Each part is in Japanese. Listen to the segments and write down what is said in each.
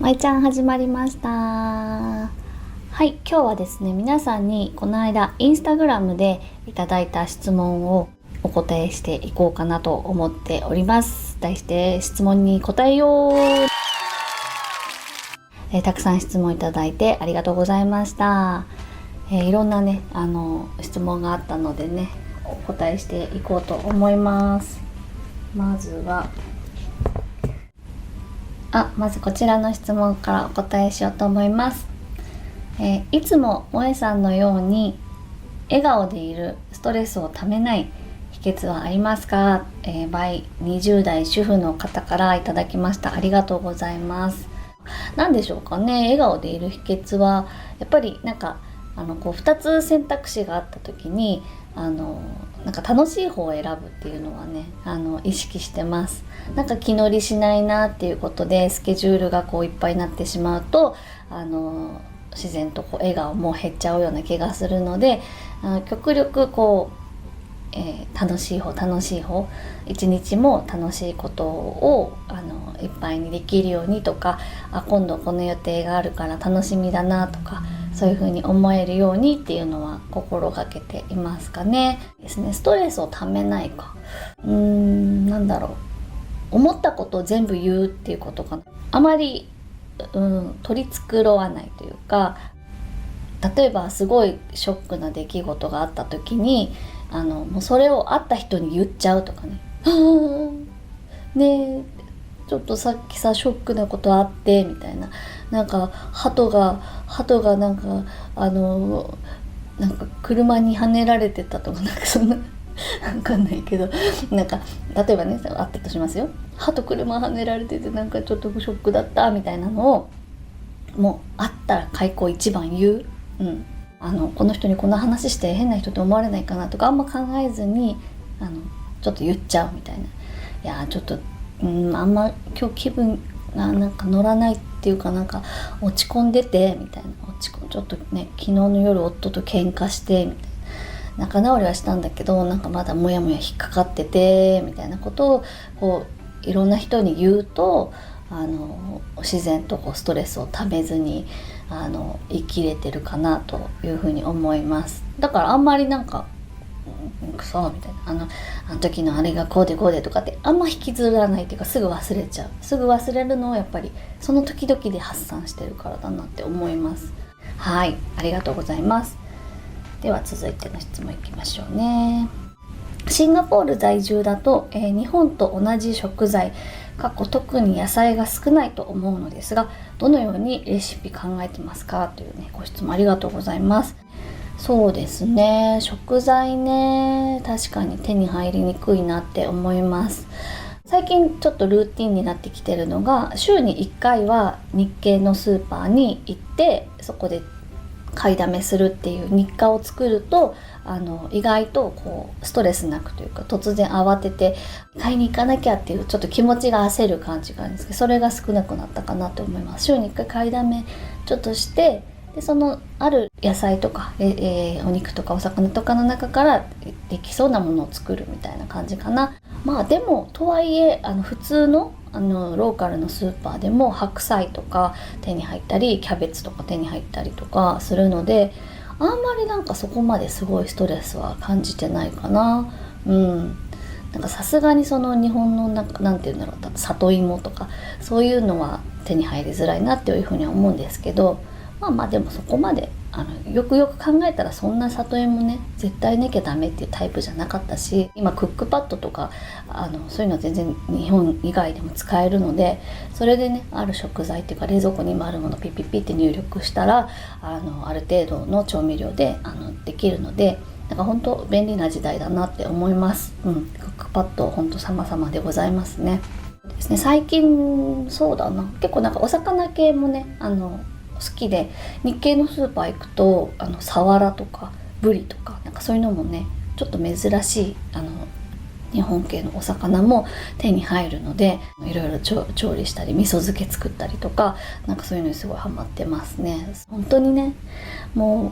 まいちゃん始まりました。はい、今日はですね、皆さんにこの間インスタグラムでいただいた質問をお答えしていこうかなと思っております。題して質問に答えよう。たくさん質問いただいてありがとうございました。いろんなね質問があったのでね、お答えしていこうと思います。まずこちらの質問からお答えしようと思います。いつも萌さんのように笑顔でいる、ストレスをためない秘訣はありますか？by 20代主婦の方からいただきました。ありがとうございます。何でしょうかね。笑顔でいる秘訣はやっぱり2つ選択肢があった時に楽しい方を選ぶっていうのはね意識してます。気乗りしないなっていうことでスケジュールがいっぱいになってしまうと自然と笑顔も減っちゃうような気がするので、極力楽しい方一日も楽しいことをいっぱいにできるようにとか、今度この予定があるから楽しみだなとか、そういう風に思えるようにっていうのは心がけていますかね。ですね。ストレスをためないか、思ったことを全部言うっていうことかな。あまり取り繕わないというか、例えばすごいショックな出来事があった時にもうそれを会った人に言っちゃうとかね。ねえちょっとさっきさショックなことあってみたいな、鳩が車にはねられてたとかそんなわかんないけど、例えばねあったとしますよ。鳩車はねられててちょっとショックだったみたいなのをもう会ったら開口一番言う。この人にこんな話して変な人と思われないかなとかあんま考えずにちょっと言っちゃうみたいな。いやちょっとあんま今日気分が乗らないっていうか落ち込んでてみたいな、ちょっとね昨日の夜夫と喧嘩してみたいな、仲直りはしたんだけどまだモヤモヤ引っかかっててみたいなことをいろんな人に言うと自然とストレスをためずに生きれてるかなというふうに思います。だからあんまりクソみたいなあの時のあれがこうでこうでとかってあんま引きずらないっていうか、すぐ忘れちゃう。すぐ忘れるのをやっぱりその時々で発散してるからだなって思います。はい、ありがとうございます。では続いての質問いきましょうね。シンガポール在住だと、日本と同じ食材特に野菜が少ないと思うのですが、どのようにレシピ考えてますかというねご質問ありがとうございます。そうですね、食材ね確かに手に入りにくいなって思います。最近ちょっとルーティンになってきてるのが、週に1回は日系のスーパーに行ってそこで買いだめするっていう日課を作ると意外とストレスなくというか、突然慌てて買いに行かなきゃっていうちょっと気持ちが焦る感じがあるんですけど、それが少なくなったかなと思います。週に1回買いだめちょっとして、でそのある野菜とか、お肉とかお魚とかの中からできそうなものを作るみたいな感じかな。でもとはいえ普通のローカルのスーパーでも白菜とか手に入ったりキャベツとか手に入ったりとかするので、あんまりそこまですごいストレスは感じてないかな。さすがにその日本のなんていうんだろう、里芋とかそういうのは手に入りづらいなっていうふうには思うんですけど、でもそこまでよくよく考えたらそんな里芋ね絶対なきゃダメっていうタイプじゃなかったし、今クックパッドとかそういうのは全然日本以外でも使えるので、それでねある食材っていうか冷蔵庫に今あるものをピッピッピッって入力したらある程度の調味料でできるので、本当便利な時代だなって思います。クックパッド本当様々でございますね。ですね、最近そうだな、結構お魚系もね好きで、日系のスーパー行くとサワラとかブリとかそういうのもねちょっと珍しい日本系のお魚も手に入るので、いろいろ調理したり味噌漬け作ったりとかそういうのにすごいハマってますね。本当にねもう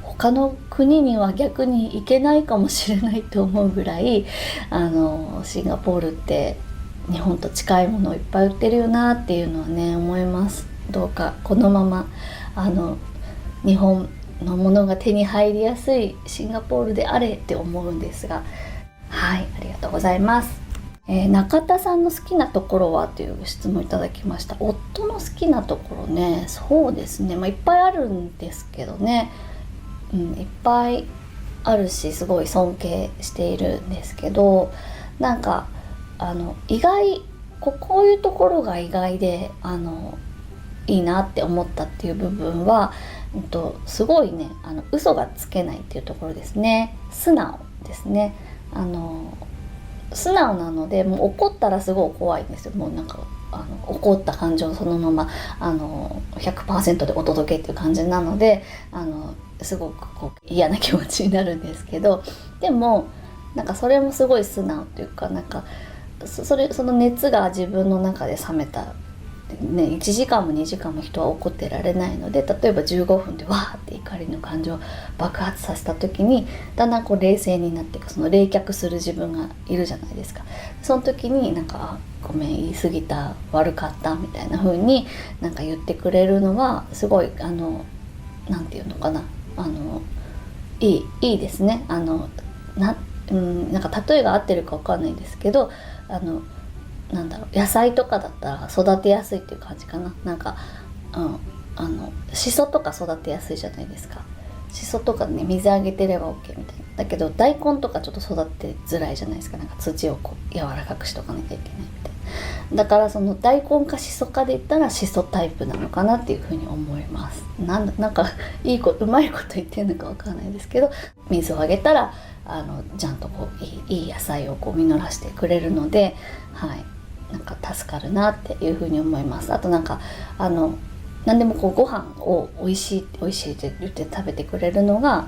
他の国には逆に行けないかもしれないと思うぐらいシンガポールって日本と近いものをいっぱい売ってるよなっていうのはね思います。どうかこのまま日本のものが手に入りやすいシンガポールであれって思うんですが、はい、ありがとうございます。中田さんの好きなところはという質問いただきました。夫の好きなところね、そうですね、いっぱいあるんですけどね、いっぱいあるしすごい尊敬しているんですけど、なんか意外こういうところが意外でいいなって思ったっていう部分は、すごいね嘘がつけないっていうところですね。素直ですね。素直なので、もう怒ったらすごい怖いんですよ。もうなんか怒った感情をそのまま100% でお届けっていう感じなので、すごくこう嫌な気持ちになるんですけど、でもなんかそれもすごい素直というか、なんかその熱が自分の中で冷めた、ね、1時間も2時間も人は怒ってられないので、例えば15分でわーって怒りの感情を爆発させた時にだんだんこう冷静になっていく、その冷却する自分がいるじゃないですか。その時になんかごめん言い過ぎた、悪かったみたいな風になんか言ってくれるのはすごいなんていうのかな、いいですね。なんか例えが合ってるか分かんないんですけど、なんだろう、野菜とかだったら育てやすいっていう感じかな。なんか、シソとか育てやすいじゃないですか。シソとかね水あげてれば OK みたいな。だけど大根とかちょっと育てづらいじゃないですか。なんか土をこう柔らかくしとかなきゃいけないみたいな。だからその大根かシソかで言ったらシソタイプなのかなっていうふうに思います。なんかうまいこと言ってるのかわからないですけど、水をあげたらちゃんとこういい野菜をこう実らしてくれるので、はい、なんか助かるなっていうふうに思います。あとなんか何でもこうご飯を美味しいって言って食べてくれるのが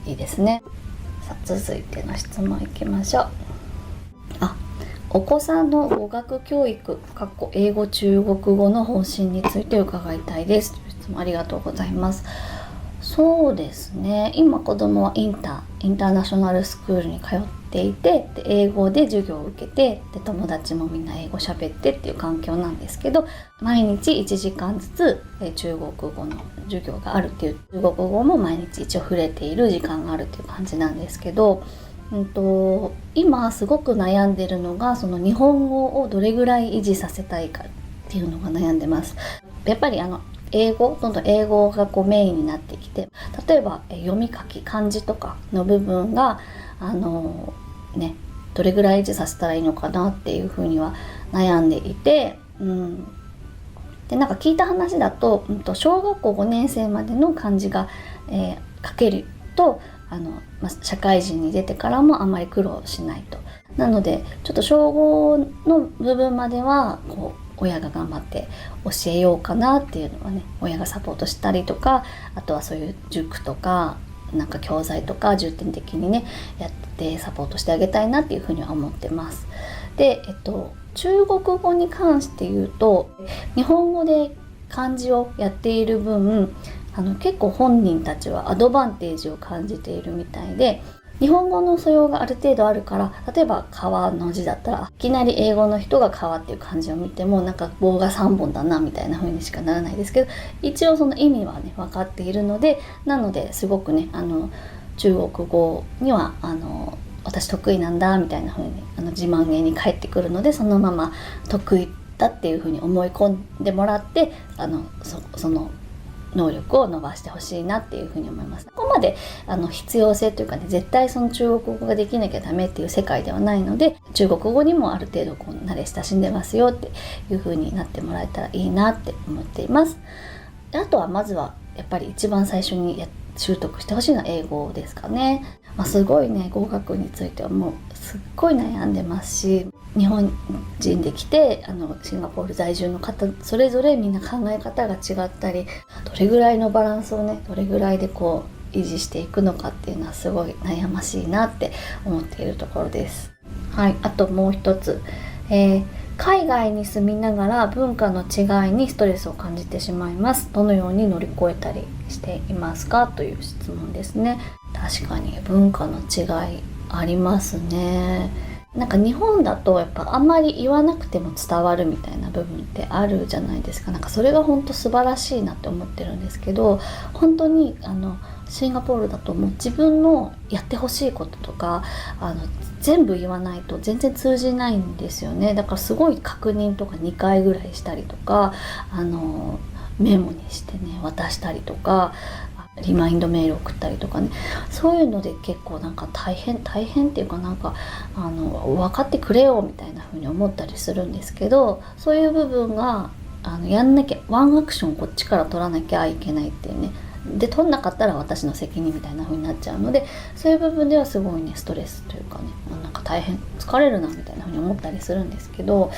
いいですね。さあ続いての質問いきましょう。お子さんの語学教育英語中国語の方針について伺いたいです。質問ありがとうございます。そうですね、今子供はインターナショナルスクールに通っていて、で英語で授業を受けて、で友達もみんな英語喋ってっていう環境なんですけど、毎日1時間ずつ中国語の授業があるっていう、中国語も毎日一応触れている時間があるっていう感じなんですけど、今すごく悩んでるのが、その日本語をどれぐらい維持させたいかっていうのが悩んでます。やっぱりどんどん英語がこうメインになってきて、例えば読み書き漢字とかの部分がどれぐらい維持させたらいいのかなっていうふうには悩んでいて、でなんか聞いた話だと、小学校5年生までの漢字が、書けると社会人に出てからもあまり苦労しないと。なのでちょっと小5の部分まではこう親が頑張って教えようかなっていうのはね、親がサポートしたりとか、あとはそういう塾とかなんか教材とか重点的にねやってサポートしてあげたいなっていうふうには思ってます。で、中国語に関して言うと、日本語で漢字をやっている分結構本人たちはアドバンテージを感じているみたいで、日本語の素養がある程度あるから、例えば川の字だったらいきなり英語の人が川っていう漢字を見てもなんか棒が3本だなみたいな風にしかならないですけど、一応その意味はね分かっているので、なのですごくね中国語には私得意なんだみたいな風に自慢げに返ってくるので、そのまま得意だっていう風に思い込んでもらって、その能力を伸ばしてほしいなっていうふうに思います。ここまで必要性というかね、絶対その中国語ができなきゃダメっていう世界ではないので、中国語にもある程度こう慣れ親しんでますよっていうふうになってもらえたらいいなって思っています。であとはまずはやっぱり一番最初に習得してほしいのは英語ですかね。すごいね、語学についてはもうすっごい悩んでますし、日本人で来てシンガポール在住の方それぞれみんな考え方が違ったり、どれぐらいのバランスをねどれぐらいでこう維持していくのかっていうのはすごい悩ましいなって思っているところです。はい、あともう一つ、海外に住みながら文化の違いにストレスを感じてしまいます。どのように乗り越えたりしていますかという質問ですね。確かに文化の違いありますね。なんか日本だとやっぱあんまり言わなくても伝わるみたいな部分ってあるじゃないですか。なんかそれが本当素晴らしいなって思ってるんですけど、本当にシンガポールだともう自分のやってほしいこととか全部言わないと全然通じないんですよね。だからすごい確認とか2回ぐらいしたりとかメモにしてね渡したりとかリマインドメール送ったりとかね、そういうので結構なんか大変っていうかなんか分かってくれよみたいな風に思ったりするんですけど、そういう部分がやんなきゃワンアクションこっちから取らなきゃいけないっていうね、で取んなかったら私の責任みたいな風になっちゃうので、そういう部分ではすごいねストレスというかね、なんか大変疲れるなみたいな風に思ったりするんですけど、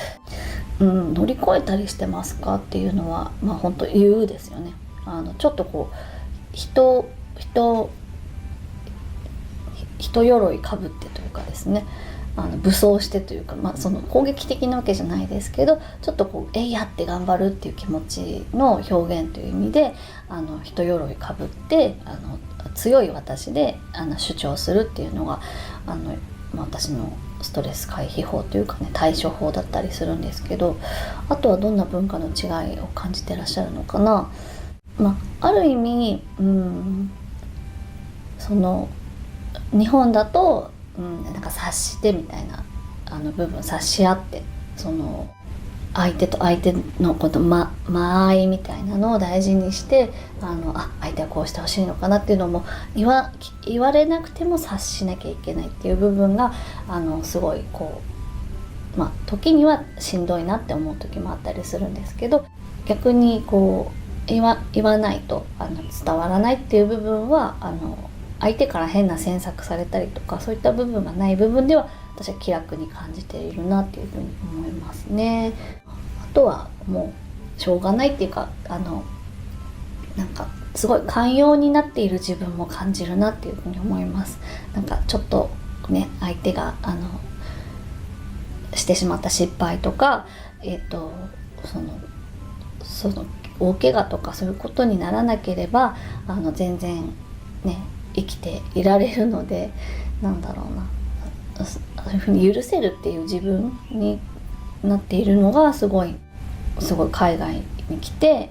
乗り越えたりしてますかっていうのは本当言うですよね。ちょっとこう人鎧かぶってというかですね、武装してというか、その攻撃的なわけじゃないですけど、ちょっとこうやって頑張るっていう気持ちの表現という意味で人鎧かぶって強い私で主張するっていうのが私のストレス回避法というかね対処法だったりするんですけど、あとはどんな文化の違いを感じてらっしゃるのかな。ある意味、その日本だと、なんか察してみたいな部分、察し合ってその相手と相手のこと間合いみたいなのを大事にして相手はこうしてほしいのかなっていうのも言われなくても察しなきゃいけないっていう部分がすごいこう時にはしんどいなって思う時もあったりするんですけど、逆にこう言わないと伝わらないっていう部分は相手から変な詮索されたりとかそういった部分がない部分では私は気楽に感じているなっていうふうに思いますね。あとはもうしょうがないっていうかなんかすごい寛容になっている自分も感じるなっていうふうに思います。なんかちょっとね相手がしてしまった失敗とかその大怪我とかそういうことにならなければ全然ね生きていられるので、なんだろうな、そういうふうに許せるっていう自分になっているのがすごい海外に来て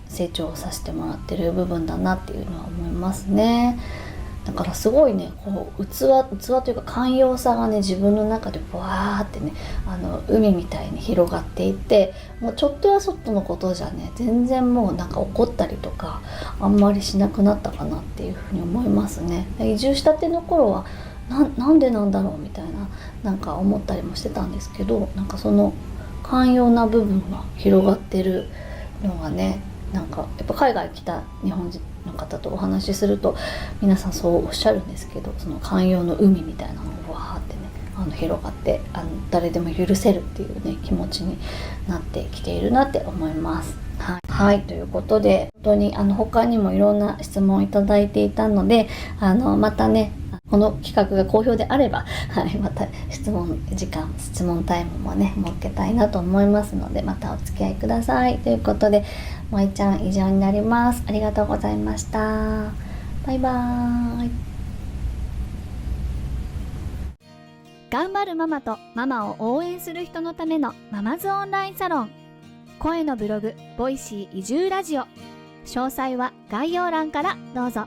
成長させてもらってる部分だなっていうのは思いますね。だからすごいねこう器というか寛容さがね自分の中でブワーってね海みたいに広がっていって、もうちょっとやそっとのことじゃね全然もうなんか怒ったりとかあんまりしなくなったかなっていうふうに思いますね。移住したての頃はなんでなんだろうみたいななんか思ったりもしてたんですけど、なんかその寛容な部分が広がってるのがね、なんかやっぱ海外来た日本人の方とお話しすると皆さんそうおっしゃるんですけど、その寛容の海みたいなのがわーってね広がって誰でも許せるっていうね気持ちになってきているなって思います。はい、ということで本当に他にもいろんな質問をいただいていたのでまたねこの企画が好評であれば、また質問タイムもね設けたいなと思いますので、またお付き合いください。ということで萌ちゃん以上になります。ありがとうございました。バイバーイ。頑張るママとママを応援する人のためのママズオンラインサロン、声のブログボイシー移住ラジオ、詳細は概要欄からどうぞ。